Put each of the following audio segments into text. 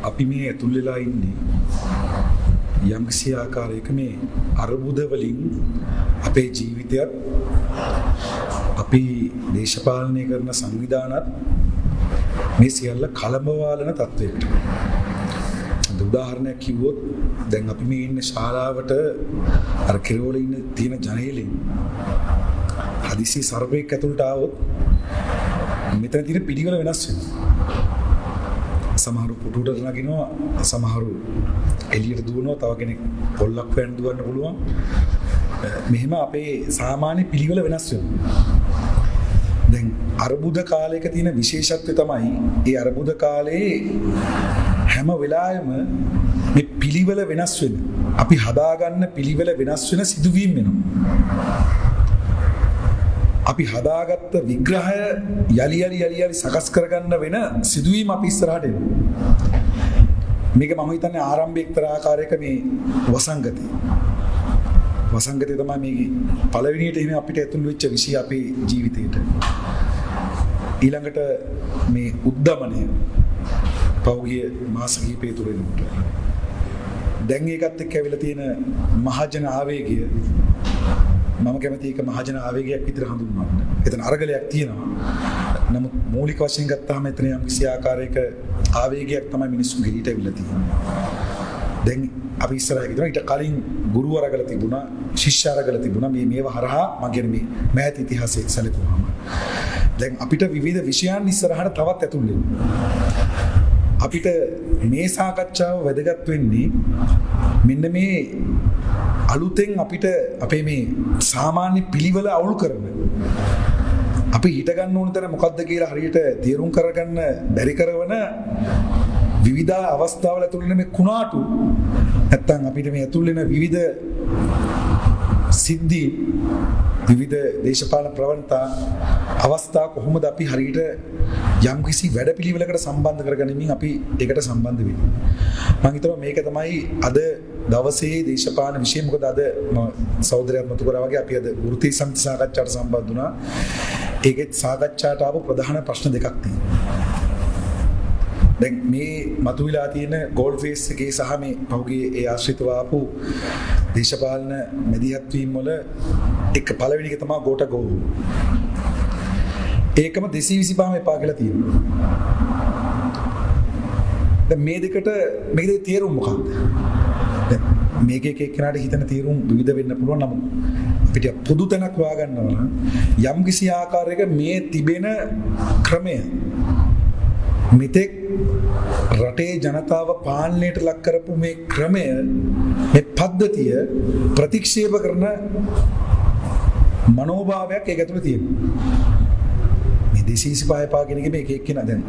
අපි මේ ඇතුල් වෙලා ඉන්නේ යම්කිසි ආකාරයක මේ අර්බුද වලින් අපේ ජීවිතයත් අපි දේශපාලනය කරන සංවිධානත් මේ සියල්ල කලබවාලන තත්වයකට. උදාහරණයක් කිව්වොත් දැන් අපි මේ ඉන්න ශාලාවට අර කෙරවල ඉන්න තියෙන ජනේලෙන් හදිසි සර්පෙක් ඇතුළට ආවොත් මෙතන තියෙන පිළිවෙල වෙනස් වෙනවා. සමහරු පුටුවට නගිනවා, සමහරු එළියට දුවනවා, තව කෙනෙක් පොල්ලක් හොයන්න දුවන්න පුළුවන්. මෙහෙම අපේ සාමාන්‍ය පිළිවෙල වෙනස් වෙනවා. දැන් අර්බුද කාලයක තියෙන විශේෂත්වය තමයි ඒ අර්බුද කාලේ හැම වෙලාවෙම මේ පිළිවෙල වෙනස් වෙන, අපි හදාගන්න පිළිවෙල වෙනස් වෙන සිදුවීම් වෙනවා. අපි හදාගත්ත විග්‍රහය යලි යලි සකස් කරගන්න වෙන සිදුවීම් අපි ඉස්සරහට එනවා. මේක මම හිතන්නේ ආරම්භයේ එක්තරා ආකාරයක මේ වසංගතය. වසංගතය තමයි මේකේ පළවෙනියට එන්නේ අපිට ඇතුළු වෙච්ච විෂය අපේ ජීවිතේට. ඊළඟට මේ උද්දමනය පෞගිය මාස කිහිපය තුළ එනකොට. දැන් ඒකත් එක්ක ඇවිල්ලා තියෙන මහජන ආවේගය, මම කැමති එක මහජන ආවේගයක් විතර හඳුන්වන්න. එතන අරගලයක් තියෙනවා. නමුත් මූලික වශයෙන් ගත්තාම එතන යම් කිසි ආකාරයක ආවේගයක් තමයි මිනිස්සු ගිලිට ඇවිල්ලා තියෙන්නේ. දැන් අපි ඉස්සරහට ගිහින් ඊට කලින් ගුරු අරගල තිබුණා, ශිෂ්‍ය අරගල තිබුණා. මේවා හරහා මගේ මේ මෑත ඉතිහාසයේ සැලකුවාම දැන් අපිට විවිධ විෂයන් ඉස්සරහට තවත් ඇතුල් වෙනවා. අපිට මේ සාකච්ඡාව වැදගත් වෙන්නේ මෙන්න මේ අලුතෙන් අපිට අපේ මේ සාමාන්‍ය පිළිවෙල අවුල් කරන, අපි හිත ගන්න ඕන තැන මොකද්ද කියලා හරියට තීරුම් කරගන්න බැරි කරන විවිධ අවස්ථාවල ඇතුළේ මේ කුණාටු නැත්තම් අපිට මේ ඇතුළේ වෙන විවිධ සිද්ධි, විවිධ දේශපාලන ප්‍රවණතා අවස්ථා කොහොමද අපි හරියට යම්කිසි වැඩපිළිවෙලකට සම්බන්ධ කරගනිමින් අපි ඒකට සම්බන්ධ වෙන්නේ. මම හිතනවා මේක තමයි අද දවසේ දේශපාලන විෂය. මොකද අද සහෝදරයන් මතු කරා වගේ අපි අද වෘත්ති සමිති සාකච්ඡාවට සම්බන්ධ වුණා. ඒකෙත් සාකච්ඡාට ආපු ප්‍රධාන ප්‍රශ්න දෙකක් තියෙනවා. දැන් මේ මතුවලා තියෙන ගෝල්ඩ් ෆේස් එකේ සහ මේ පහුගිය ඒ ආශ්‍රිතව ආපු දේශපාලන මැදිහත් වීම වල එක පළවෙනි එක තමයි ගෝඨ ගෝව. ඒකම 225ම එපා කියලා තියෙනවා. දැන් මේ දෙකට මේකේ තේරුම මොකක්ද? දැන් මේක එක එක්කෙනාට හිතන තේරුම් විවිධ වෙන්න පුළුවන්. නමුත් අපිට පොදු තැනක් හොයාගන්නවා නම් යම් කිසි ආකාරයක මේ තිබෙන ක්‍රමය මෙතෙක් රටේ ජනතාව පාලනයට ලක් කරපු මේ ක්‍රමය, මේ පද්ධතිය ප්‍රතික්ෂේප කරන මනෝභාවයක් ඒක ඇතුළේ තියෙනවා. මේ 225 එපා කියන එක මේ එක එක්කෙනා දැන්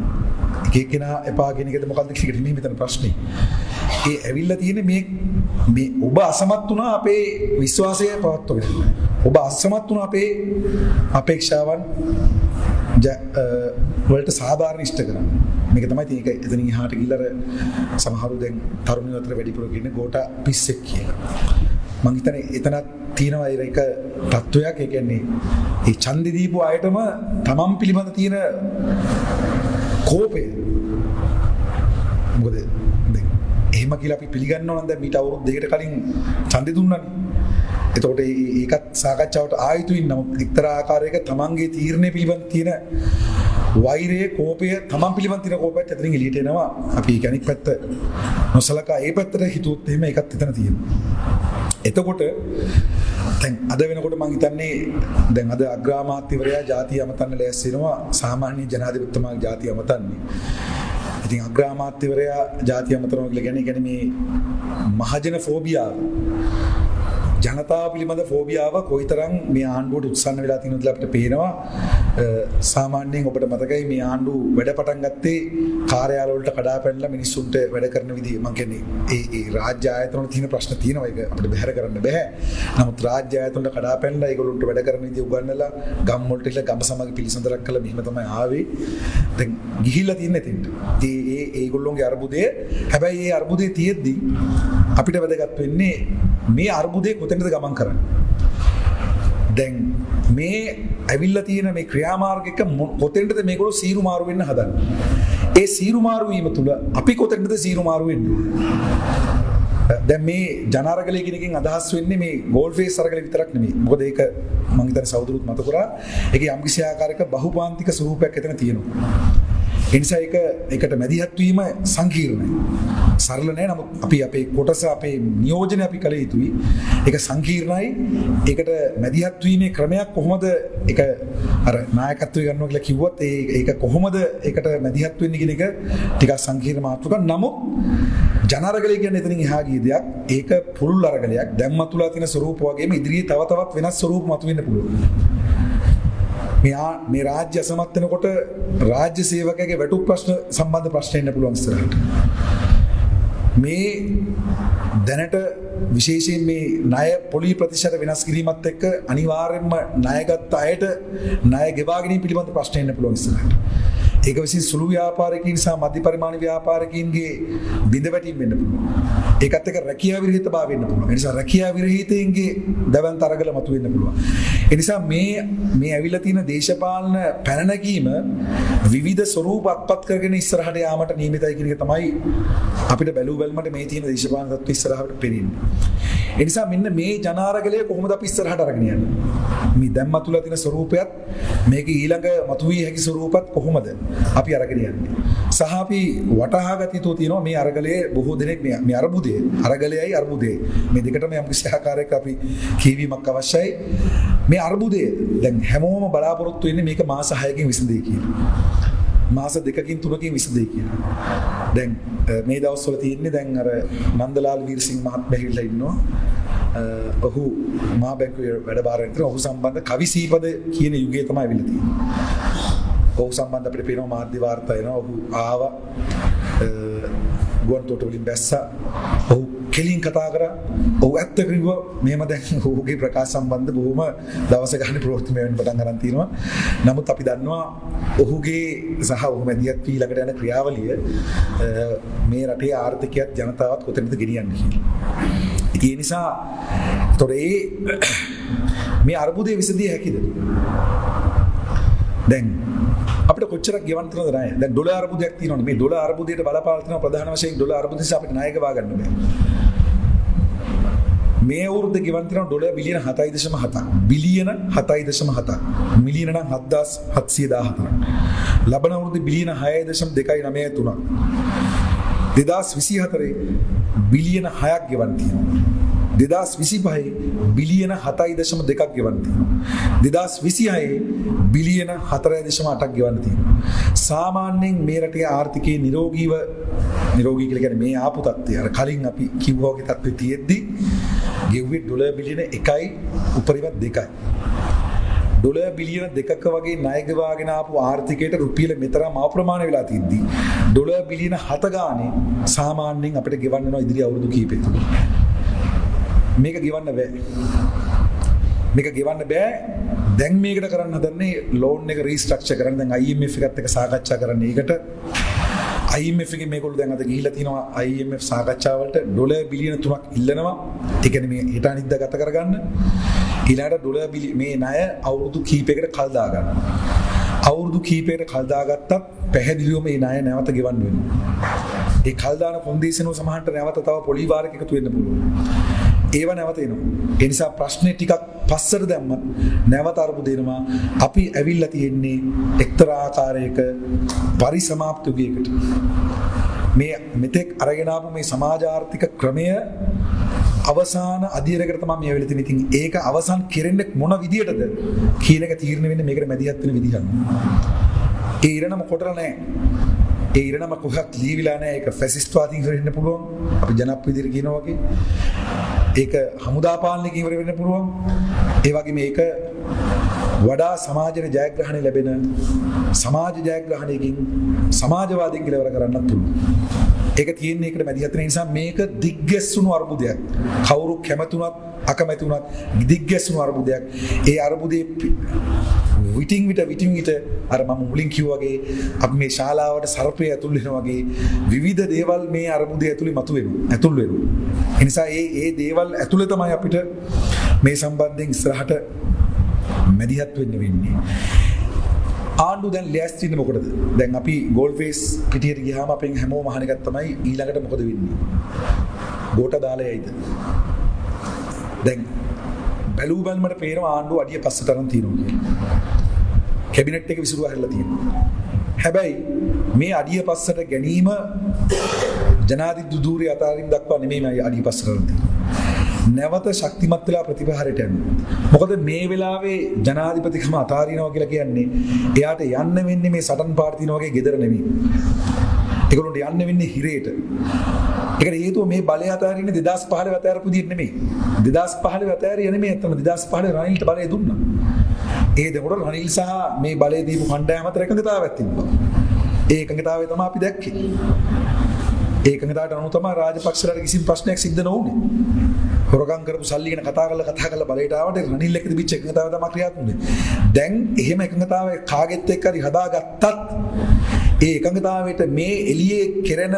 එක එක්කෙනා එපා කියන එකද මොකක්ද කියලා නෙමෙයි මෙතන ප්‍රශ්නේ. ඒ ඇවිල්ලා තියෙන්නේ මේ ඔබ අසමත් වුණා අපේ විශ්වාසය පවත්වන්න. ඔබ අසමත් වුණා අපේ අපේක්ෂාවන් වලට සාධාරණ ඉෂ්ට කරන්න. මේක තමයි ඒක එතනින් එහාට ගිහලා සමහරු දැන් තරුණයෝ අතර වැඩිපුර කියන්නේ ගෝඨා පිස්සෙක් කියලා. මං හිතන්නේ එතනක් තියෙනවා ඒක තත්වයක්. ඒ කියන්නේ මේ ඡන්දෙ දීපු අයටම තමන් පිළිබඳ තියෙන කෝපය. මොකද දැන් එහෙම කියලා අපි පිළිගන්නවා නම් දැන් මීට අවුරුදු දෙකකට කලින් ඡන්දෙ දුන්නානේ. එතකොට ඒකත් සාකච්ඡාවට ආයුතුයි. නමුත් එක්තරා ආකාරයක තමන්ගේ තීරණය පිළිබඳ තියෙන වෛරය, කෝපය, තමන් පිළිබඳ තියෙන කෝපයත් ඇතුලින් එළියට එනවා. අපි කෙනෙක් පැත්ත නොසලකා ඒ පැත්තට හිතුවොත් එහෙම ඒකත් එතන තියෙනවා. එතකොට දැන් අද වෙනකොට මම හිතන්නේ දැන් අද අග්‍රාමාත්‍යවරයා ජාතිය අමතන්න ලෑස්ති වෙනවා. සාමාන්‍ය ජනාධිපතිතුමාගේ ජාතිය අමතන්නේ. ඉතින් අග්‍රාමාත්‍යවරයා ජාතිය අමතනවා කියලා කියන්නේ මේ මහජන ෆෝබියාව, ජනතාව පිළිබඳ ෆෝබියාව කොයිතරම් මේ ආණ්ඩුවට උත්සන්න වෙලා තියෙනවද කියලා අපිට පේනවා. සාමාන්‍යයෙන් ඔබට මතකයි මේ ආණ්ඩුව වැඩ පටන් ගත්තේ කාර්යාල වලට කඩා පැනලා මිනිස්සුන්ට වැඩ කරන විදිහ. මම කියන්නේ ඒ රාජ්‍ය ආයතන වල තියෙන ප්‍රශ්න තියෙනවා. ඒක අපිට බැහැර කරන්න බෑ. නමුත් රාජ්‍ය ආයතන වල කඩා පැනලා ඒගොල්ලන්ට වැඩ කරන විදිහ උගන්වලා ගම් වලට ඉල ගම සමග පිළිසඳරක් කළා. මෙහෙම තමයි ආවේ. දැන් ගිහිල්ලා තියෙන තෙන්ට. ඒගොල්ලෝගේ අර්බුදය. හැබැයි ඒ අර්බුදේ තියෙද්දි අපිට වැදගත් වෙන්නේ මේ අර්බුදේ කොතැනද ගමන් කරන්නේ. දැන් මේ ඇවිල්ලා තියෙන මේ ක්‍රියාමාර්ගයක කොතෙන්ද මේගොල්ලෝ සීරු මාරු වෙන්න හදන්නේ. ඒ සීරු මාරු වීම තුළ අපි කොතැනද සීරු මාරු වෙන්නේ? දැන් මේ ජනාරගලය කියන එකෙන් අදහස් වෙන්නේ මේ ගෝල් ෆේස් අරගල විතරක් නෙමෙයි. මොකද ඒක මම හිතන්නේ සෞදරුත් මත කරා. ඒකේ යම්කිසි ආකාරයක බහුපාන්තික ස්වරූපයක් එතන තියෙනවා. ඒ නිසා ඒකට මැදිහත් වීම සංකීර්ණයි. සරල නෑ. නමුත් අපි අපේ කොටස අපේ නියෝජනය අපි කළ යුතුයි. ඒක සංකීර්ණයි. ඒකට මැදිහත් වීමේ ක්‍රමයක් කොහොමද ඒක අර නායකත්වය ගන්නවා කියලා කිව්වොත් ඒක කොහොමද ඒකට මැදිහත් වෙන්නේ කියන එක ටිකක් සංකීර්ණ මාතෘකාවක්. නමුත් ජනාරගලය කියන්නේ එතනින් එහා ගිය දෙයක්. ඒක පුළුල් අරගලයක්. දැන් මතුවලා තියෙන ස්වරූප වගේම ඉදිරියේ තව තවත් වෙනස් ස්වරූප මතුවෙන්න පුළුවන්. මේ රාජ්‍ය අසමත් වෙනකොට රාජ්‍ය සේවකයාගේ වැටුප් ප්‍රශ්න සම්බන්ධ ප්‍රශ්න එන්න පුළුවන් ඉස්සරහට. මේ දැනට විශේෂයෙන් මේ ණය පොලි ප්‍රතිශත වෙනස් කිරීමත් එක්ක අනිවාර්යයෙන්ම ණයගත් අයට ණය ගෙවා ගැනීම පිළිබඳ ප්‍රශ්න එන්න පුළුවන් ඉස්සරහට. ඒක විසින් සුළු ව්‍යාපාරිකයින් සහ මධ්‍ය පරිමාණ ව්‍යාපාරිකයින්ගේ බිඳවැටීම් වෙන්න පුළුවන්. ඒකත් එක්ක රැකියා විරහිතභාවය වෙන්න පුළුවන්. ඒ නිසා රැකියා විරහිතයින්ගේ දවන්ත අරගල මතුවෙන්න පුළුවන්. ඒ නිසා මේ ඇවිල්ලා තියෙන දේශපාලන පැන නැගීම විවිධ ස්වරූප අත්පත් කරගෙන ඉස්සරහට යාමට නියමිතයි කියන එක තමයි අපිට බැලුවල්මට මේ තියෙන දේශපාලන තත්ත්ව ඉස්සරහට පෙනෙන්නේ. ඒ නිසා මෙන්න මේ ජනාරගලය කොහොමද අපි ඉස්සරහට අරගෙන යන්නේ? මේ දැන් මතුවලා තියෙන ස්වරූපයත් මේක ඊළඟ මතුවී හැකි ස්වරූපත් කොහොමද අපි අරගෙන යන්නේ? සහ අපි වටහා ගත යුතු තියෙනවා මේ අරගලයේ බොහෝ දෙනෙක් මේ අර්බුදයේ අරගලයයි අර්බුදයේ මේ දෙකටම යම් කිසි ආකාරයක අපි කියවීමක් අවශ්‍යයි. මේ අර්බුදය දැන් හැමෝම බලාපොරොත්තු වෙන්නේ මේක මාස 6කින් විසඳෙයි කියලා. මාස 2කින් 3කින් විසඳෙයි කියලා. දැන් මේ දවස්වල තියෙන්නේ දැන් අර නන්දලාල් වීරසිංහ මහත්මයා හිටලා ඉන්නවා. ඔහු මහා බැංකුවේ වැඩ බාරගෙන ඉතන ඔහු සම්බන්ධ කවි සීපද කියන යුගයේ තමයි අවිල්ලා තියෙන්නේ. ඔහු සම්බන්ධ අපිට පේනවා මාධ්‍ය වාර්තා එනවා. ඔහු ආවා ගුවන්තොට වලින් බැස්සා. ඔහු කෙලින් කතා කරා. ඔහු ඇත්ත කිව්වා. මෙහෙම දැන් ඔහුගේ ප්‍රකාශ සම්බන්ධ බොහොම දවස ගන්න ප්‍රවෘත්තිමය වෙන්න පටන් ගන්න තියෙනවා. නමුත් අපි දන්නවා ඔහුගේ සහ ඔහු මැදිහත් වී ළඟට යන ක්‍රියාවලිය මේ රටේ ආර්ථිකයත් ජනතාවත් කොතැනද ගෙනියන්නේ කියලා. ඒ නිසා මේ අර්බුදයේ විසඳිය හැකිද? දැන් අපිට කොච්චරක් ගෙවන්න තියෙනවද ණය? දැන් ඩොලර් අර්බුදයක් තියෙනවනේ. මේ ඩොලර් අර්බුදයට බලපාලා තියෙනවා ප්‍රධාන වශයෙන් ඩොලර් අර්බුදය නිසා අපිට ණය ගෙවා ගන්න බෑ. මේ අවුරුද්දේ ගෙවන්න තියෙනවා ඩොලර් බිලියන 7.7. බිලියන 7.7. මිලියන නම් 7714. ලබන අවුරුද්දේ බිලියන 6.293. 2024 බිලියන 6ක් ගෙවන්න තියෙනවා. 2025 බිලියන 7.2ක් ගෙවන්න තියෙනවා. 2026 බිලියන 4.8ක් ගෙවන්න තියෙනවා. සාමාන්‍යයෙන් මේ රටේ ආර්ථිකයේ නිරෝගී කියලා කියන්නේ මේ ආපු තත්ත්වය අර කලින් අපි කිව්වා වගේ තත්ත්වෙ තියෙද්දි ගෙව්වේ ඩොලර් බිලියන 1යි උපරිමත් 2යි. ඩොලර් බිලියන 2ක වගේ ණය ගෙවාගෙන ආපු ආර්ථිකයට රුපියල මෙතරම් අප්‍රමාණ වෙලා තියද්දි ඩොලර් බිලියන 7 ගානේ සාමාන්‍යයෙන් අපිට ගෙවන්න වෙනවා ඉදිරි අවුරුදු කිහිපෙ තුල. මේක ගෙවන්න බෑ. දැන් මේකට කරන්න හදන්නේ ලෝන් එක රීස්ට්‍රක්චර් කරන්න. දැන් IMF එකත් එක්ක සාකච්ඡා කරන්නේ. ඒකට IMF එකේ මේගොල්ලෝ දැන් අද ගිහිල්ලා තිනවා IMF සාකච්ඡා වලට ඩොලර් බිලියන 3ක් ඉල්ලනවා. ඒ කියන්නේ මේ හිත අනිද්දා ගත කරගන්න. ඊළඟට ඩොලර් මේ ණය අවුරුදු කීපයකට කල් දා ගන්න. අවුරුදු කීපයකට කල් දාගත්තත් පැහැදිලිවම මේ ණය නැවත ගෙවන්න වෙනවා. ඒ කල් දාන කොන්දේසිනෝ සමහරට නැවත තව පොලි වාරයක එකතු වෙන්න පුළුවන්. ඒව නැවත එනවා. ඒ නිසා ප්‍රශ්නේ ටිකක් පස්සට දැම්මත් නැවත අරබුද එනවා. අපි ඇවිල්ලා තියෙන්නේ එක්තරා ආකාරයක පරිසමාප්ත යුගයකට. මේ මෙතෙක් අරගෙන ආපු මේ සමාජ ආර්ථික ක්‍රමය අවසාන අධීරයකට තමයි මේ ඇවිල්ලා තියෙන්නේ. ඉතින් ඒක අවසන් කෙරෙන්නේ මොන විදියටද කියන එක තීරණය වෙන්නේ මේකට මැදිහත් වෙන විදිහක්. ඒ ඉරණම කොටලා නැහැ. ඒ ඉරණම කොහොත් ලීවිලා නැහැ. ඒක ෆැසිස්ට්වාදීන් වෙන්න පුළුවන්. අපි ජනප්‍රිය විදිහට කියනවා වගේ. ඒක හමුදා පාලනයකින් ඉවර වෙන්න පුළුවන්. ඒ වගේම මේක වඩා සමාජයේ ජයග්‍රහණය ලැබෙන සමාජ ජයග්‍රහණයකින් සමාජවාදීන් කියලා ඉවර කරන්නත් පුළුවන්. ඒක තියෙන්නේ ඒකට මැදිහත් වෙන නිසා මේක දිග්ගැස්සුණු අර්බුදයක්. කවුරු කැමතුණත් අකමැති වුණත් දිග්ගැස්සුණු අර්බුදයක්. ඒ අර්බුදේ විටින් විට අර මම මුලින් කිව්වා වගේ අපි මේ ශාලාවට සර්පය ඇතුල් වෙනවා වගේ විවිධ දේවල් මේ අර්බුදය ඇතුලේ ඇතුල් වෙනවා. ඒ නිසා ඒ දේවල් ඇතුලේ තමයි අපිට මේ සම්බන්ධයෙන් ඉස්සරහට මැදිහත් වෙන්න වෙන්නේ. ආණ්ඩුව දැන් ලෑස්ති ඉන්නේ මොකටද? දැන් අපි ගෝල්ෆේස් පිටියට ගියාම අපෙන් හැමෝම අහන එකක් තමයි ඊළඟට මොකද වෙන්නේ? ගෝඨ දාලා යයිද? දැන් බැලු බැලමට පේනවා ආණ්ඩුව අඩිය පස්සට අරන් තියෙනවා කියලා. කැබිනට් එක විසිරුවා හැරලා තියෙනවා. හැබැයි මේ අඩිය පස්සට ගැනීම ජනාධිපති ධූරය අතාරින් දක්වා නෙමෙයි මේ අඩිය පස්සට අරන් තියෙන්නේ. නැවත ශක්තිමත් වෙලා ප්‍රතිපහාරයට යනවා. මොකද මේ වෙලාවේ ජනාධිපතිකම අතාරිනවා කියලා කියන්නේ එයාට යන්න වෙන්නේ මේ සටන් පාර්තින වගේ ගෙදර නෙමෙයි. ඒගොල්ලන්ට යන්න වෙන්නේ හිරේට. ඒකට හේතුව මේ බලය අතාරින්නේ 2015 අතාරපු දිහට නෙමෙයි. 2015 අතාරිය නෙමෙයි අතන 2015 රනිල්ට බලය දුන්නා. ඒ දෙකොට රනිල් සහ මේ බලය දීපු කණ්ඩායම අතර එකඟතාවයක් තිබුණා. ඒ එකඟතාවය තමයි අපි දැක්කේ. ඒ එකඟතාවට අනුව තමයි රාජපක්ෂලාට කිසිම ප්‍රශ්නයක් සිද්ධ නොවුනේ. හොරගම් කරපු සල්ලි ගැන කතා කරලා බලයට ආවට රනිල් එක්ක තිබිච්ච එකඟතාවය තමයි ක්‍රියාත්මක වෙන්නේ. දැන් එහෙම එකඟතාවය කාගෙත් එක්ක හරි හදාගත්තත් ඒ එකඟතාවයට මේ එළියේ කෙරෙන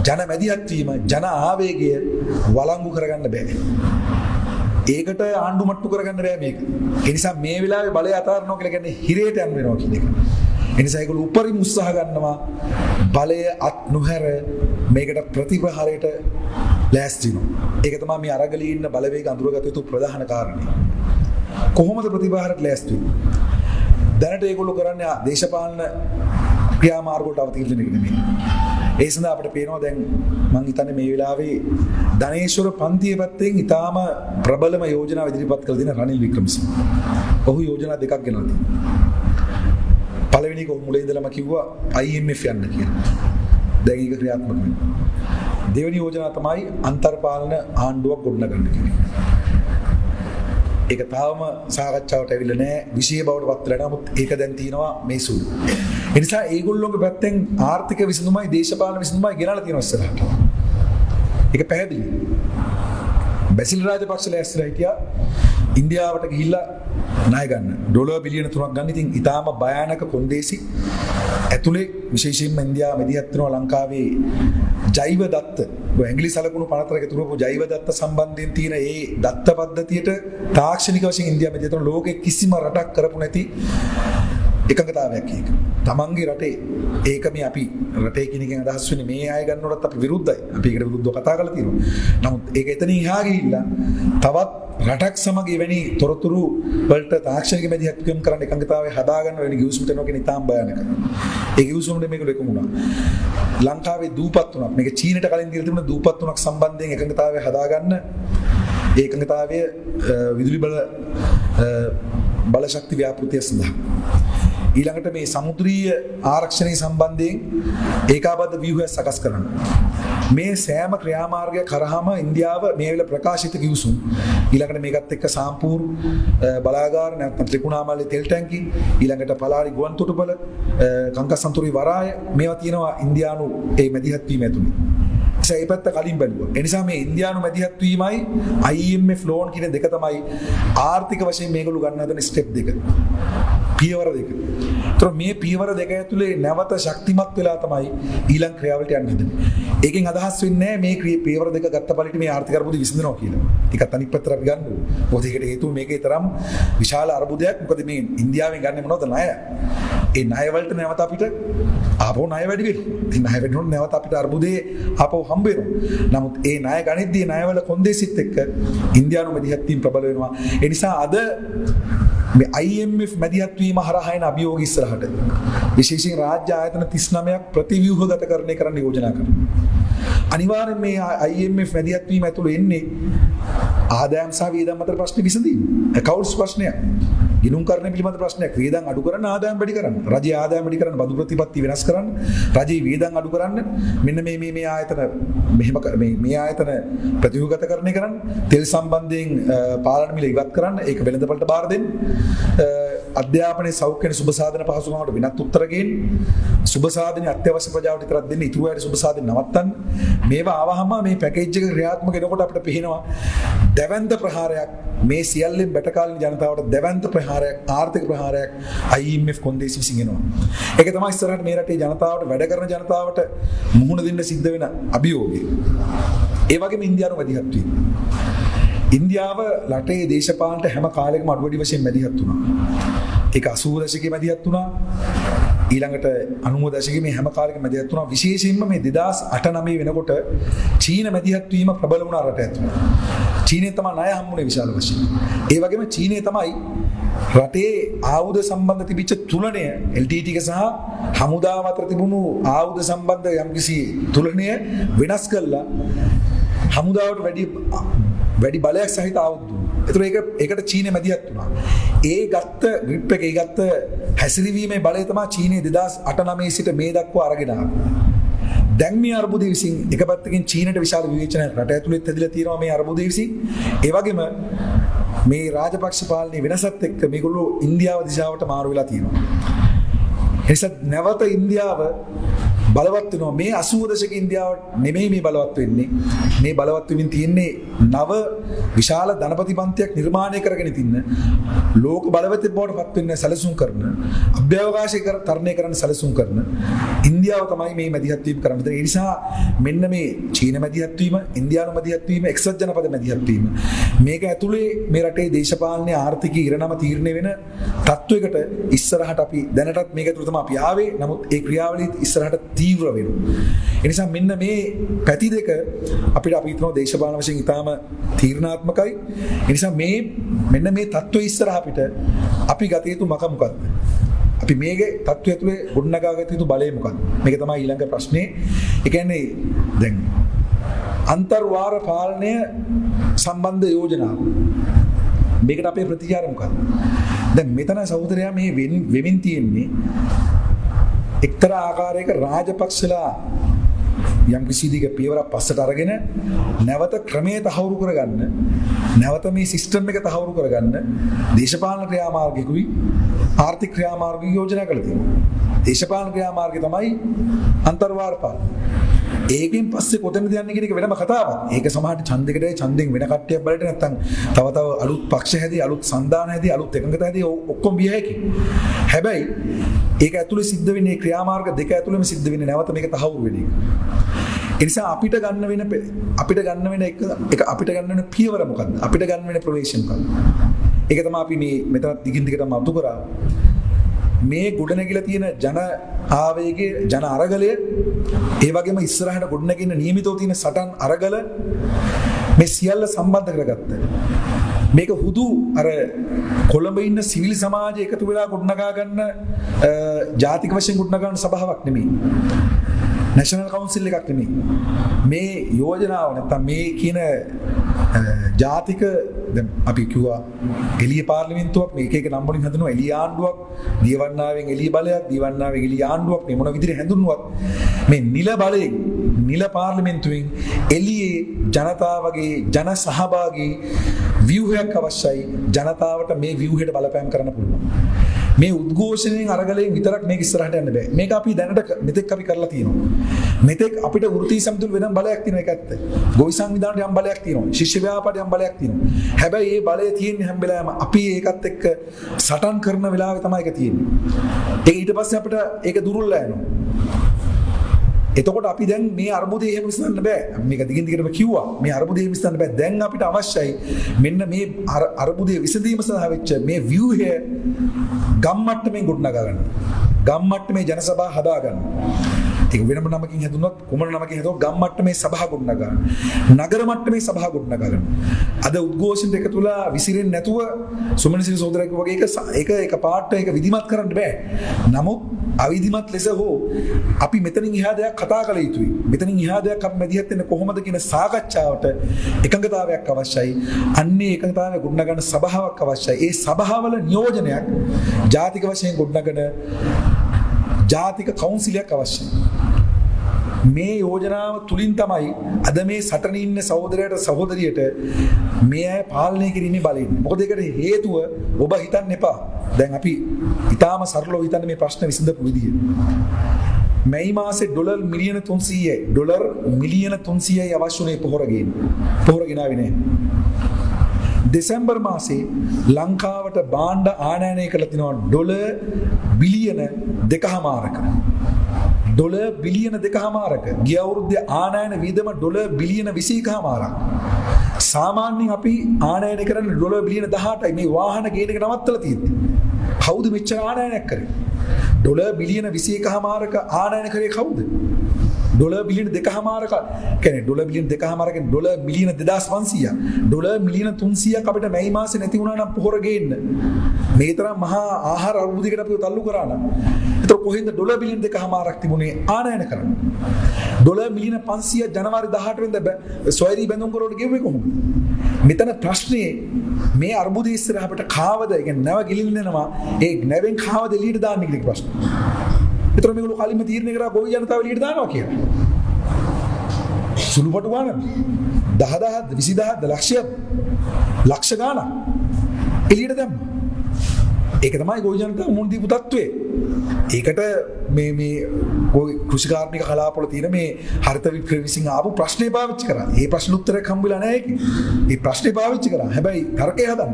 ජන මැදිහත් වීම ජන ආවේගය වළංගු කරගන්න බෑ. ඒකට ආණ්ඩු මට්ටු කරගන්න බෑ මේක. ඒ නිසා මේ වෙලාවේ බලය අතාරනවා කියලා කියන්නේ හිරේට යන්න වෙනවා කියන එක. ඒ නිසා ඒගොල්ලෝ උපරිම උත්සාහ ගන්නවා බලය අත් නොහැර මේකට ප්‍රතිපහාරයට ලෑස්ති වෙනවා. ඒක තමයි මේ අරගලී ඉන්න බලවේග අඳුරගත යුතු ප්‍රධාන කාරණේ. කොහොමද ප්‍රතිපහාරයට ලෑස්ති වෙන්නේ? දැනට ඒගොල්ලෝ කරන්නේ දේශපාලන ක්‍රියාමාර්ග වලට අවතීර්ණ වෙන එක නෙමෙයි. ඒ සඳහා අපිට පේනවා දැන් මම හිතන්නේ මේ වෙලාවේ ධනේශ්වර පන්තියේ පැත්තෙන් ඊටාම ප්‍රබලම යෝජනා ඉදිරිපත් කළ දෙන රනිල් වික්‍රමසිංහ. ඔහු යෝජනා දෙකක් ගෙනල්ලා තියෙනවා. පළවෙනි එක මුලින් ඉඳලම කිව්වා IMF යන්න කියලා. දැන් ඒක ක්‍රියාත්මක වෙනවා. දෙවෙනි යෝජනා තමයි අන්තර්පාලන ආණ්ඩුවක් ගොඩනගන්න කියලා. ඒක තාම සාකච්ඡාවට ඇවිල්ලා නැහැ. විශේෂ බවට පත් වෙලා නමුත් ඒක දැන් තියෙනවා මේ සුළු. ඒ නිසා ඒගොල්ලෝගේ පැත්තෙන් ආර්ථික විසඳුමයි දේශපාලන විසඳුමයි ගෙනල්ලා තියෙනවා ඉස්සරහට. ඒක පැහැදිලි. බැසිල් රාජපක්ෂ ලෑස්තිලා හිටියා ඉන්දියාවට ගිහිල්ලා ණය ගන්න. ඩොලර් බිලියන 3ක් ගන්න. ඉතින් ඊටාම භයානක කොන්දේසි ඇතුලේ විශේෂයෙන්ම ඉන්දියාව මැදිහත් වෙනවා ලංකාවේ ජෛව දත්ත ඇඟිලි සලකුණු 54ක තුරපු ජෛව දත්ත සම්බන්ධයෙන් තියෙන ඒ දත්ත පද්ධතියට තාක්ෂණික වශයෙන් ඉන්දියාව මැදිහත් වෙන ලෝකෙ කිසිම රටක් කරපු නැති එකඟතාවයක් ඒක. තමන්ගේ රටේ ඒක මේ අපි රටේ කිනකින් අදහස් වෙන්නේ මේ අය ගන්නකොටත් අපි විරුද්ධයි. අපි ඒකට විරුද්ධව කතා කරලා තියෙනවා. නමුත් ඒක එතනින් එහා ගිහිල්ලා තවත් රටක් සමග එවැනි තොරතුරු වලට තාක්ෂණික මැදිහත්කම් කරන්න එකඟතාවය හදාගන්න වෙන ගිවිසුමට යනවා කියන ඉතාම භයානකයි. ඒ ගිවිසුමනේ මේක ලොකු වුණා. ලංකාවේ දූපත් තුනක් මේක චීනට කලින් දීලා තිබුණ දූපත් තුනක් සම්බන්ධයෙන් එකඟතාවය හදාගන්න ඒ එකඟතාවය විදුලි බල ශක්ති ව්‍යාපෘතිය සඳහා ඊළඟට මේ සමුද්‍රීය ආරක්ෂණය සම්බන්ධයෙන් ඒකාබද්ධ ව්‍යුහය සකස් කරන්න. මේ සෑම ක්‍රියාමාර්ගයක් කරාම ඉන්දියාව මේ වෙලාව ප්‍රකාශිත කිව්සුම් ඊළඟට මේකත් එක්ක සාම්පූර් බලාගාර නැත්නම් ත්‍රිකුණාමලයේ තෙල් ටැංකි ඊළඟට පලාලි ගුවන් තොටුපළ කංකසන්තුරි වරාය මේවා තියෙනවා ඉන්දියානු ඒ මැදිහත් වීම ඇතුළේ. ඒ පැත්ත කලින් බැලුවා. ඒ නිසා මේ ඉන්දියානු මැදිහත් වීමයි IMF ලෝන් කියන දෙක තමයි ආර්ථික වශයෙන් මේගොල්ලෝ ගන්න හදන ස්ටෙප් දෙක. පියවර දෙක. ඒතර මේ පියවර දෙක ඇතුලේ නැවත ශක්තිමත් වෙලා තමයි ඊළඟ ක්‍රියාවලට යන්න හදන්නේ. ඒකෙන් අදහස් වෙන්නේ මේ පියවර දෙක ගත්ත පරිදි මේ ආර්ථික අර්බුද විසඳනවා කියලා. ටිකක් අනිත් පැත්තට අපි ගන්න ඕනේ. මොකද ඒකට හේතුව මේකේ තරම් විශාල අර්බුදයක්. මොකද මේ ඉන්දියාවෙන් ගන්න මොනවද ණය? ඒ ණය වලට නැවත අපිට ආපහු ණය වැඩි වෙනවා. ඉතින් ණය වැඩි වුණොත් නැවත අපිට අර්බුදේ ආපහු හම්බ වෙනවා. නමුත් ඒ ණය ගණිතදී ණයවල කොන්දේසිත් එක්ක ඉන්දියානු මැදිහත් වීම ප්‍රබල වෙනවා. ඒ නිසා අද මේ IMF මැදිහත් වීම හරහා එන අභියෝග ඉස්සරහට විශේෂයෙන් රාජ්‍ය ආයතන 39ක් ප්‍රතිව්‍යුහගත කරන්න යෝජනා කරනවා. අනිවාර්යෙන් මේ IMF මැදිහත් වීම ඇතුළේ එන්නේ ආදායම් සහ වියදම් අතර ප්‍රශ්න විසඳීම. ඇකවුන්ට්ස් ප්‍රශ්නයක්. ගිණුම් කරන පිළිබඳ ප්‍රශ්නයක්. වියදම් අඩු කරන්න ආදායම් වැඩි කරන්න. රජයේ ආදායම් වැඩි කරන්න බදු ප්‍රතිපත්ති වෙනස් කරන්න. රජයේ වියදම් අඩු කරන්න. මෙන්න මේ ආයතන මෙහෙම මේ ආයතන ප්‍රතිව්‍යුහගත කරන්න. තෙල් සම්බන්ධයෙන් පාලන මිල ඉවත් කරන්න. ඒක වෙළඳපළට බාර දෙන්න. අධ්‍යාපනයේ සෞඛ්‍ය සුබ සාධන පහසුකම් වලට වෙනත් උත්තර ගේන්න. සුබ සාධන අත්‍යවශ්‍ය ප්‍රජාවට විතරක් දෙන්න. ඊට වඩා සුබ සාධන නවත්තන්න. මේවා ආවහම මේ පැකේජ් එක ක්‍රියාත්මක වෙනකොට අපිට පේනවා දැවැන්ත ප්‍රහාරයක් මේ සියල්ලෙන් බැටකාලින ජනතාවට දැවැන්ත ප්‍රහාරයක් ආර්ථික ප්‍රහාරයක් IMF කොන්දේසි විසින් එනවා. ඒක තමයි ඉස්සරහට මේ රටේ ජනතාවට වැඩ කරන ජනතාවට මුහුණ දෙන්න සිද්ධ වෙන අභියෝගය. ඒ වගේම ඉන්දියානු මැදිහත් වීම. ඉන්දියාව රටේ දේශපාලනට හැම කාලෙකම අඩු වැඩි වශයෙන් මැදිහත් වුණා. ඒක 80 දශකයේ මැදිහත් වුණා. ඊළඟට 90 දශකයේ මේ හැම කාලෙකම මැදිහත් වුණා. විශේෂයෙන්ම මේ 2008-9 වෙනකොට චීන මැදිහත් වීම ප්‍රබල වුණ රට ඇතුළේ. චීනයේ තමයි ණය හම්බුනේ විශාල වශයෙන්. ඒ වගේම චීනයේ තමයි රටේ ආයුධ සම්බන්ධ තිබිච්ච තුලණය LTT එක සහ හමුදාව අතර තිබුණු ආයුධ සම්බන්ධ යම්කිසි තුලණය වෙනස් කළා. හමුදාවට වැඩි බලයක් සහිත ආයුධ දුන්නා. ඒකට චීනය මැදිහත් වුණා. ඒ ගත්ත ග්‍රිප් එක, ඒ ගත්ත හැසිරවීමේ බලය තමයි චීනය 2008-9 සිට මේ දක්වා අරගෙන ආවේ. දැන් මේ අර්බුදය විසින් එක පැත්තකින් චීනට විශාල විවේචනයක් රට ඇතුළෙත් ඇදිලා තියෙනවා මේ අර්බුදය විසින්. ඒ වගේම මේ රාජපක්ෂ පාලනයේ වෙනසත් එක්ක මේගොල්ලෝ ඉන්දියාව දිශාවට මාරු වෙලා තියෙනවා. එනිසා නැවත ඉන්දියාව බලවත් වෙනවා. මේ 80 දශක ඉන්දියාව නෙමෙයි මේ බලවත් වෙන්නේ. මේ බලවත් වෙමින් තියෙන්නේ නව විශාල ධනපති පන්තියක් නිර්මාණය කරගෙන තින්න ලෝක බලවත් බවට පත් වෙන්න සැලසුම් කරන අභ්‍යවකාශය තරණය කරන්න සැලසුම් කරන ඉන්දියාව තමයි මේ මැදිහත් වීම කරන්න. ඒ නිසා මෙන්න මේ චීන මැදිහත් වීම, ඉන්දියානු මැදිහත් වීම, එක්සත් ජනපද මැදිහත් වීම මේක ඇතුලේ මේ රටේ දේශපාලනයේ ආර්ථිකයේ ඉරණම තීරණය වෙන තත්වයකට ඉස්සරහට අපි දැනටත් මේක තුළ තමයි අපි ආවේ. නමුත් ඒ ක්‍රියාවලිය ඉස්සරහට තීව්‍ර වෙනවා. ඒ නිසා මෙන්න මේ පැති දෙක අපිට අපි හිතනවා දේශපාලන වශයෙන් ඉතාම තීරණාත්මකයි. ඒ නිසා මෙන්න මේ තත්ත්වය ඉස්සරහ අපිට අපි ගත යුතු මක මොකක්ද? අපි මේකේ තත්ත්වය ඇතුලේ ගොඩනගා ගත යුතු බලය මොකක්ද? මේක තමයි ඊළඟ ප්‍රශ්නේ. ඒ කියන්නේ දැන් අන්තර්වාර පාලනය සම්බන්ධ යෝජනාව. මේකට අපේ ප්‍රතිචාර මොකක්ද? දැන් මෙතන සහෝදරයා මේ වෙමින් තියෙන්නේ එක්තරා ආකාරයක රාජපක්ෂලා යම් කිසි දිග පියවරක් පස්සට අරගෙන නැවත ක්‍රමයේ තහවුරු කරගන්න, නැවත මේ සිස්ටම් එක තහවුරු කරගන්න දේශපාලන ක්‍රියාමාර්ගිකුයි ආර්ථික ක්‍රියාමාර්ගිකුයි යෝජනා කළා තියෙනවා. දේශපාලන ක්‍රියාමාර්ගය තමයි අන්තර්වාර පාලනය. ඒකෙන් පස්සේ කොතනද යන්නේ කියන එක වෙනම කතාවක්. ඒක සමහරට ඡන්දයකට ඡන්දෙන් වෙන කට්ටියක් බලට නැත්තම් තව අලුත් පක්ෂ හැදී, අලුත් සංධාන හැදී, අලුත් එකඟතා හැදී ඔක්කොම විය හැකියි. හැබැයි ඒක ඇතුලේ සිද්ධ වෙන්නේ ක්‍රියාමාර්ග දෙක ඇතුලේම සිද්ධ වෙන්නේ නැවත මේක තහවුරු වෙන එක. ඒ නිසා අපිට ගන්න වෙන පියවර මොකද්ද? අපිට ගන්න වෙන ප්‍රවේශම් මොකද්ද? ඒක තමයි අපි මේ මෙතන දිගින් දිගටම අතු කරා. මේ ගොඩනැගිලා තියෙන ජන ආවේගයේ ජන අරගලය, ඒ වගේම ඉස්සරහට ගොඩනැගෙන නියමිතව තියෙන සටන් අරගල මේ සියල්ල සම්බන්ධ කරගත්ත. මේක හුදු අර කොළඹ ඉන්න සිවිල් සමාජය එකතු වෙලා ගොඩනගා ගන්න ජාතික වශයෙන් ගොඩනගා ගන්න සභාවක් නෙමෙයි. නැෂනල් කවුන්සිල් එකක් නෙමෙයි. මේ යෝජනාව නැත්තම් මේ කියන ජාතික දැන් අපි කිව්වා එළිය පාර්ලිමේන්තුවක් මේක එක නම් වලින් හදනවා එළිය ආණ්ඩුවක්, දියවන්නාවෙන් එළිය බලයක්, දියවන්නාවෙන් එළිය ආණ්ඩුවක් මේ මොන විදිහට හැඳුන්වුවත් මේ නිල බලයෙන් නිල පාර්ලිමේන්තුවෙන් එළියේ ජනතාවගේ ජන සහභාගී ව්‍යුහයක් අවශ්‍යයි. ජනතාවට මේ ව්‍යුහයට බලපෑම් කරන්න පුළුවන්. මේ උද්ඝෝෂණයෙන් අරගලයෙන් විතරක් මේක ඉස්සරහට යන්න බෑ. මේක අපි දැනට මෙතෙක් අපි කරලා තියෙනවා. මෙතෙක් අපිට වෘත්තීය සම්තුල වෙනම බලයක් තියෙන එක ඇත්ත. ගොවි සංවිධානයට යම් බලයක් තියෙනවා. ශිෂ්‍ය ව්‍යාපාරයට යම් බලයක් තියෙනවා. හැබැයි මේ බලය තියෙන්නේ හැම වෙලාවෙම අපි ඒකත් එක්ක සටන් කරන වෙලාවේ තමයි ඒක තියෙන්නේ. ඒක ඊට පස්සේ අපිට ඒක දුර්වල යනවා. එතකොට අපි දැන් මේ අර්බුදය එහෙම විසඳන්න බෑ. මේක දිගින් දිගටම කිව්වා. මේ අර්බුදය එහෙම විසඳන්න බෑ. දැන් අපිට අවශ්‍යයි මෙන්න මේ අර්බුදය විසඳීම සඳහා වෙච්ච මේ ව්‍යුහය ගම්මට්ටමේ ගොඩනගා ගන්න. ගම්මට්ටමේ ජනසභා හදා ගන්න. ඒක වෙනම නමකින් හැදුනොත් කොමන නමකින් හැදුවොත් ගම්මට්ටමේ සභා ගොඩනගා ගන්න. නගර මට්ටමේ සභා ගොඩනගා ගන්න. අද උද්ඝෝෂණයට එකතුලා විසිරෙන්නේ නැතුව සුමනසිරි සහෝදරයෙක් වගේ ඒක පාට ඒක විධිමත් කරන්න බෑ. නමුත් අවිධිමත් ලෙස හෝ අපි මෙතනින් එහා දෙයක් කතා කළ යුතුයි. මෙතනින් එහා දෙයක් අපි මැදිහත් වෙන්න කොහොමද කියන සාකච්ඡාවට එකඟතාවයක් අවශ්‍යයි. අන්නේ එකඟතාවය ගොඩනගන සභාවක් අවශ්‍යයි. ඒ සභාවල නියෝජනයක් ජාතික වශයෙන් ගොඩනගන ජාතික කවුන්සිලයක් අවශ්‍යයි. මේ යෝජනාව තුලින් තමයි අද මේ සටනේ ඉන්න සහෝදරයට සහෝදරියට මේ අය පාලනය කිරීමේ බලය. මොකද ඒකට හේතුව ඔබ හිතන්න එපා. දැන් අපි ඊටාම සරලව හිතන්න මේ ප්‍රශ්න විසඳපු විදිය. මැයි මාසේ ඩොලර් මිලියන 300යි අවශ්‍යුනේ පොහොර ගෙනාවේ නෑ. දෙසැම්බර් මාසේ ලංකාවට භාණ්ඩ ආනයනය කරලා තිනවා ඩොලර් බිලියන 2.5ක. ඩොලර් බිලියන 2.5ක. ගිය අවුරුද්දේ ආනයන වියදම ඩොලර් බිලියන 21.5ක්. සාමාන්‍යයෙන් අපි ආනයනය කරන්නේ ඩොලර් බිලියන 18යි. මේ වාහන ගේන එක නවත්තලා තියෙන්නේ. කවුද මෙච්චර ආනයනයක් කරේ? ඩොලර් බිලියන 21.5ක ආනයන කරේ කවුද? ඩොලර් බිලියන 2.5ක කියන්නේ ඩොලර් බිලියන 2.5ක ඩොලර් මිලියන 2500ක් ඩොලර් මිලියන 300ක් අපිට මැයි මාසේ නැති වුණා නම් පොහොර ගේන්න මේ තරම් මහා ආහාර අර්බුදයකට අපිව තල්ලු කරා නම් ඒතර කොහෙන්ද ඩොලර් බිලියන 2.5ක් තිබුණේ ආනයන කරන්න ඩොලර් මිලියන 500 ජනවාරි 18 වෙනිදා සොයරි බැඳුම් කරවලට ගෙවුවේ කොහොමද? මෙතන ප්‍රශ්නේ මේ අර්බුදය ඉස්සරහ අපිට කාවද කියන්නේ නැව ගිලින්නනවා ඒ නැවෙන් කාවද එළියට දාන්නේ කියලා ප්‍රශ්න. ඒතර මේගොල්ලෝ කලින්ම තීරණය කරා ගොවි ජනතාව එළියට දානවා කියලා. සුළුපටු ගානක් 10000ක් 20000ක් ලක්ෂ ගානක් එළියට දැම්මා. ඒක තමයි ගොවි ජනතාව මුණ දීපු තත්ත්වය. ඒකට මේ කෘෂිකාර්මික කලාපවල තියෙන මේ හරිත විප්ලවය විසින් ආපු ප්‍රශ්නේ පාවිච්චි කරා. ඒ ප්‍රශ්න උත්තරයක් හම්බෙලා නැහැ ඒකේ. ඒ ප්‍රශ්නේ පාවිච්චි කරා. හැබැයි තර්කය හදන්න.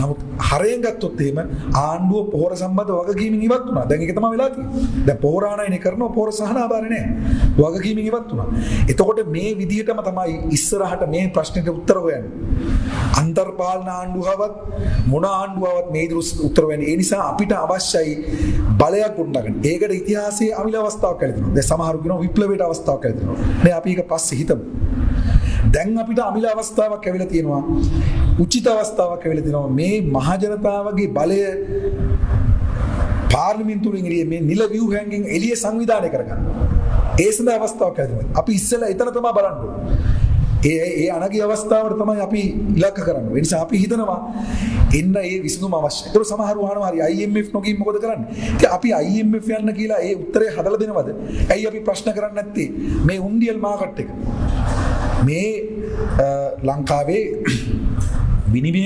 නමුත් හරයෙන් ගත්තොත් එහෙම ආණ්ඩුව පොහොර සම්බන්ධ වගකීමින් ඉවත් වුණා. දැන් ඒක තමයි වෙලා තියෙන්නේ. දැන් පොහොර ආනයනය කරනවා පොහොර සහනාධාරය නැහැ. වගකීමින් ඉවත් වුණා. එතකොට මේ විදිහටම තමයි ඉස්සරහට මේ ප්‍රශ්නෙට උත්තර හොයන්නේ. අන්තර්පාලන ආණ්ඩුවවත් මොන ආණ්ඩුවවත් මේ උත්තර හොයන්නේ. ඒ නිසා අපිට අවශ්‍යයි බලයක් ගොඩනගන්න. ඒකට ඉතිහාසයේ අමිල අවස්ථාවක් කියලා තියෙනවා. දැන් සමහරු කියනවා විප්ලවයට අවස්ථාවක් කියලා තියෙනවා. නේ අපි ඒක පස්සේ හිතමු. දැන් අපිට අමිල අවස්ථාවක් ඇවිල්ලා තියෙනවා. උචිත අවස්ථාවක් ඇවිල්ලා තියෙනවා. මේ මහ ජනතාවගේ බලය පාර්ලිමේන්තුවෙන් එළිය මේ නිල ව්‍යුහයෙන් එළිය සංවිධානය කරගන්න. ඒ සඳහා අවස්ථාවක් ඇතිවෙනවා. අපි ඉස්සෙල්ලා එතන තමයි බලන්න ඕනේ. ඒ අනගිය අවස්ථාවට තමයි අපි ඉලක්ක කරන්නේ. ඒ නිසා අපි හිතනවා එන්න ඒ විසඳුම අවශ්‍යයි. ඒතර සමහරව අහනවා හරි IMF නොගින් මොකද කරන්නේ? ඉතින් අපි IMF යන්න කියලා ඒ උත්තරේ හදලා දෙනවද? ඇයි අපි ප්‍රශ්න කරන්නේ නැත්තේ? මේ උන්ඩියල් මාකට් එක. මේ ලංකාවේ විනිමය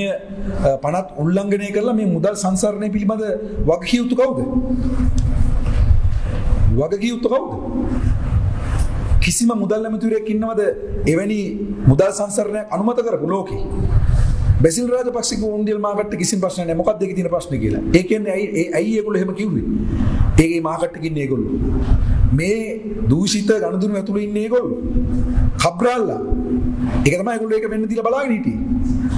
පනත් උල්ලංඝනය කරලා මේ මුදල් සංසරණය පිළිබඳ වගකිය යුතු කවුද? වගකිය යුතු කවුද? කිසිම මුදල් ඇමතිවරයෙක් ඉන්නවද එවැනි මුදල් සංසරණයක් අනුමත කරපු ලෝකේ? බැසිල් රාජපක්ෂගේ උන්ඩියල් මාකට් එක කිසිම ප්‍රශ්නයක් නැහැ. මොකක්ද ඒකේ තියෙන ප්‍රශ්නේ කියලා. ඒ කියන්නේ ඇයි ඒගොල්ලෝ එහෙම කිව්වේ? ඒකේ මාකට් එකේ ඉන්නේ ඒගොල්ලෝ. මේ දූෂිත ගණදුණු ඇතුළේ ඉන්නේ ඒගොල්ලෝ. කබ්‍රාල්ලා. ඒක තමයි ඒගොල්ලෝ ඒක වෙන්න දීලා බලාගෙන හිටියේ.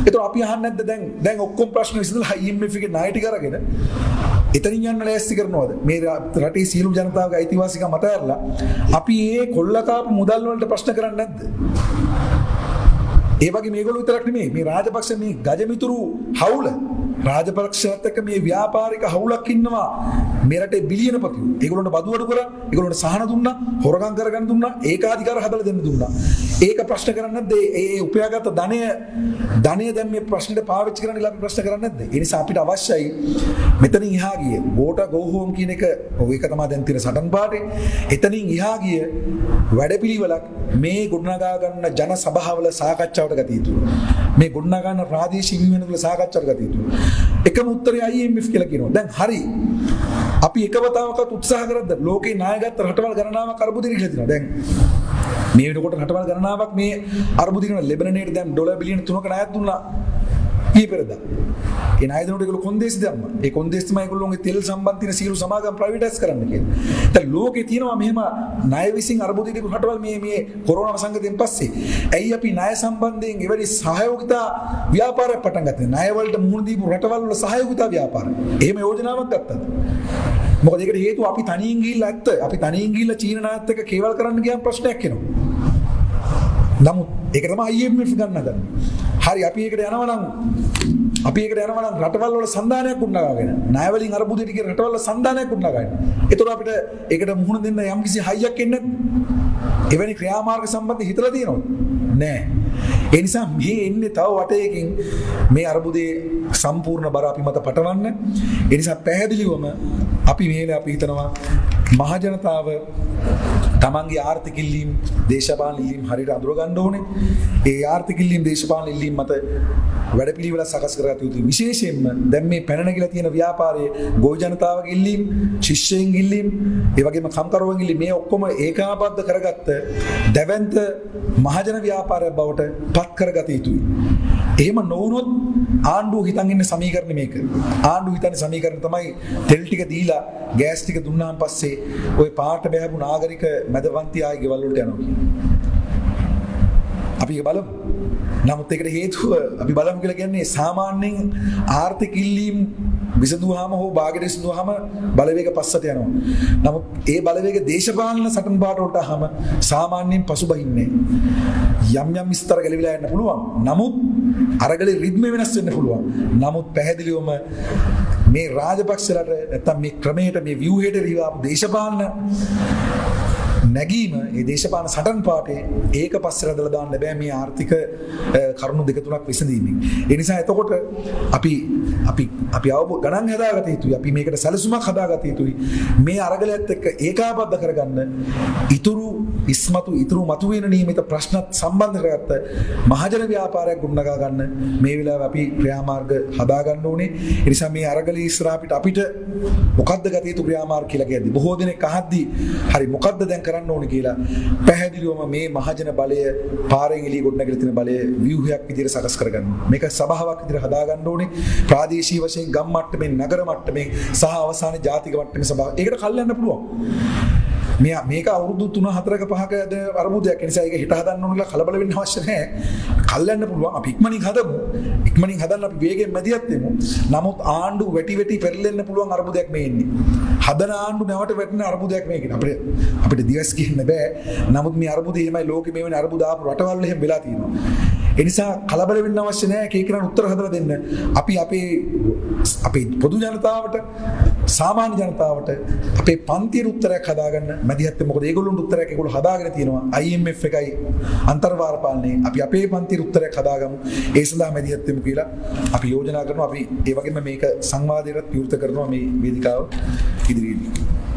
ඒතකොට අපි අහන්නේ නැද්ද දැන් ඔක්කොම ප්‍රශ්න විසඳලා IMF එකේ ණය ටික අරගෙන එතනින් යන්න ලෑස්ති කරනවද? මේ රටේ සියලු ජනතාවගේ අයිතිවාසිකම් අතහැරලා අපි මේ කොල්ලකාපු මුදල් වලට ප්‍රශ්න කරන්නේ නැද්ද? ඒ වගේ මේගොල්ලෝ විතරක් නෙමෙයි මේ රාජපක්ෂ මේ ගජමිතුරු හවුල රාජපක්ෂත් එක්ක මේ ව්‍යාපාරික හවුලක් ඉන්නවා මේ රටේ බිලියනපතියෝ. ඒගොල්ලන්ට බදු අඩු කරා, ඒගොල්ලන්ට සහන දුන්නා, හොරගම් කරගන්න දුන්නා, ඒකාධිකාර හදලා දෙන්න දුන්නා. ඒක ප්‍රශ්න කරන්නේ නැද්ද? ඒ උපයාගත් ධනය දැන් මේ ප්‍රශ්නෙට පාවිච්චි කරන්න ඉලා අපි ප්‍රශ්න කරන්නේ නැද්ද? ඒ නිසා අපිට අවශ්‍යයි මෙතනින් එහා ගිය වෝටර් ගෝ හෝම් කියන එක ඒක තමයි දැන් තියෙන සටන් පාටේ. එතනින් එහා ගිය වැඩපිළිවෙලක් මේ ගොඩනගා ගන්න ජන සභාවල සාකච්ඡාවට ගත යුතුයි. මේ ගොඩනගා ගන්න ප්‍රාදේශීය විමනවල සාකච්ඡාවට ගත යුතුයි. එකම උත්තරය IMF කියලා කියනවා. දැන් හරි. අපි එකවතාවකත් උත්සාහ කරද්ද ලෝකේ නායකත්ව රටවල් ගණනාවක් අර්බුදෙට ඉහළ තියෙනවා. දැන් මේ වෙනකොට රටවල් ගණනාවක් මේ අර්බුදින ලෙබනනේට දැන් ඩොලර් බිලියන 3ක ණයක් දුන්නා. ඊපෙරදා. ඒ ණය දෙනකොට ඒගොල්ලෝ කොන්දේසි දැම්මා. ඒ කොන්දේසි තමයි ඒගොල්ලෝගේ තෙල් සම්බන්ධ තියෙන සියලු සමාගම් ප්‍රයිවටයිස් කරන්න කියලා. දැන් ලෝකේ තියෙනවා මෙහෙම ණය විසින් අර්බුදෙට රටවල් මේ කොරෝනා සංගතයෙන් පස්සේ. ඇයි අපි ණය සම්බන්ධයෙන් එවැනි සහයෝගිතා ව්‍යාපාරයක් පටන් ගත්තේ? ණය වලට මුහුණ දීපු රටවල් වල සහයෝගිතා ව්‍යාපාරය. එහෙම යෝජනාවක් ගත්තද? මොකද ඒකට හේතුව අපි තනියෙන් ගිහිල්ලා අපි තනියෙන් ගිහිල්ලා චීන නායකත් එක්ක කේවල් කරන්න ගියාම ප්‍රශ්නයක් එනවා. නමුත් ඒක තමයි IMF ගන්න ගන්න. හරි අපි ඒකට යනවා නම් රටවල් වල සන්දානයක් උන්නගාගෙන ණය වලින් අරබුදෙට ගිය රටවල් වල සන්දානයක් උන්නගාගෙන. ඒතකොට අපිට ඒකට මුහුණ දෙන්න යම්කිසි හයියක් එන්නේ නැද්ද? එවැනි ක්‍රියාමාර්ග සම්බන්ධ හිතලා තියෙනවද? නෑ. ඒ නිසා මේ එන්නේ තව වටයකින් මේ අරබුදේ සම්පූර්ණ බර අපි මත පටවන්න. ඒ නිසා පැහැදිලිවම අපි හිතනවා මහ ජනතාව තමන්ගේ ආර්ථික ඉල්ලීම් දේශපාලන ඉල්ලීම් හරියට අඳුර ගන්න ඕනේ. ඒ ආර්ථික ඉල්ලීම් දේශපාලන ඉල්ලීම් මත වැඩපිළිවෙල සකස් කරගත යුතුයි. විශේෂයෙන්ම දැන් මේ පැන නැගිලා තියෙන ව්‍යාපාරයේ ගොවි ජනතාවගේ ඉල්ලීම්, ශිෂ්‍යයන්ගේ ඉල්ලීම්, ඒ වගේම කම්කරුවන්ගේ ඉල්ලීම් මේ ඔක්කොම ඒකාබද්ධ කරගත්ත දැවැන්ත මහජන ව්‍යාපාරයක් බවට පත් කරගත යුතුයි. එහෙම නොවුනොත් ආණ්ඩුව හිතන් ඉන්න සමීකරණ මේක. ආණ්ඩුව හිතන්නේ සමීකරණ තමයි තෙල් ටික දීලා ගෑස් ටික දුන්නාන් පස්සේ ওই පාට බැහැපු නාගරික මැදපන්ති ආයේ ගෙවල් වලට යනවා කියන්නේ. අපි ඒක බලමු. නමුත් ඒකට හේතුව අපි බලමු කියලා කියන්නේ සාමාන්‍යයෙන් ආර්ථික ඉල්ලීම් විසඳුවාම හෝ භාගයට විසඳුවාම බලවේග පස්සට යනවා. නමුත් ඒ බලවේග දේශපාලන සටන් පාට වලට ආවම සාමාන්‍යයෙන් පසුබහින්නේ. යම් යම් විස්තර ගැලවිලා යන්න පුළුවන්. නමුත් අරගලේ රිද්මේ වෙනස් වෙන්න පුළුවන්. නමුත් පැහැදිලිවම මේ රාජපක්ෂලට නැත්තම් මේ ක්‍රමයට මේ ව්‍යුහයට රිවාපු දේශපාලන නැගීම ඒ දේශපාලන සටන් පාටේ ඒක පස්සට දාලා දාන්න බෑ මේ ආර්ථික කරුණු දෙක තුනක් විසඳීමෙන්. ඒ නිසා එතකොට අපි ගණන් හදාගත යුතුයි. අපි මේකට සැලසුමක් හදාගත යුතුයි. මේ අරගලයත් එක්ක ඒකාබද්ධ කරගන්න ඉතුරු මතුවෙන නියමිත ප්‍රශ්නත් සම්බන්ධ කරගත්ත මහජන ව්‍යාපාරයක් ගොඩනගා ගන්න මේ වෙලාවේ අපි ක්‍රියාමාර්ග හදා ගන්න ඕනේ. ඒ නිසා මේ අරගලයේ ඉස්සරහ අපිට මොකද්ද ගත යුතු ක්‍රියාමාර්ග කියලා කියද්දි බොහෝ දෙනෙක් අහද්දි හරි මොකද්ද දැන් කරන්න ඕනේ කියලා පැහැදිලිවම මේ මහජන බලය පාරෙන් එළිය ගොඩනගලා තියෙන බලය ව්‍යුහයක් විදිහට සකස් කරගන්න. මේක සභාවක් විදිහට හදා ගන්න ඕනේ. ප්‍රාදේශීය වශයෙන් ගම් මට්ටමින් නගර මට්ටමින් සහ අවසානයේ ජාතික මට්ටමේ සභාව. ඒකට කල් යන්න පුළුවන්. මේක අවුරුදු 3-4ක 5ක අරමුදයක්. ඒ නිසා ඒක හිත හදන්න ඕන කියලා කලබල වෙන්න අවශ්‍ය නැහැ. කල් යන්න පුළුවන්. අපි ඉක්මනින් හදමු. ඉක්මනින් හදන්න අපි වේගෙන් මැදිහත් වෙමු. නමුත් ආණ්ඩු වැටි පෙරලෙන්න පුළුවන් අරමුදයක් මේ ඉන්නේ. හදන ආණ්ඩු නැවට වැටෙන අරමුදයක් මේක. අපිට දිවස් කියන්න බෑ. නමුත් මේ අරමුදේ එහෙමයි ලෝකෙ මේ වෙන අරමුද ආපු රටවල් එහෙම වෙලා තියෙනවා. ඒ නිසා කලබල වෙන්න අවශ්‍ය නැහැ. කේකරන් උත්තර හදලා දෙන්න. අපි අපේ පොදු ජනතාවට සාමාන්‍ය ජනතාවට අපේ පන්තියේ උත්තරයක් හදාගන්න මැදිහත් මොකද ඒගොල්ලොන්ට උත්තරයක් ඒගොල්ලෝ හදාගෙන තියෙනවා IMF එකයි අන්තර්වාර පාලනයේ අපි අපේ පන්තියේ උත්තරයක් හදාගමු ඒ සඳහා මැදිහත් වෙමු කියලා අපි යෝජනා කරනවා අපි ඒ වගේම මේක සංවාදයකට විවෘත කරනවා මේ වේදිකාව ඉදිරියේදී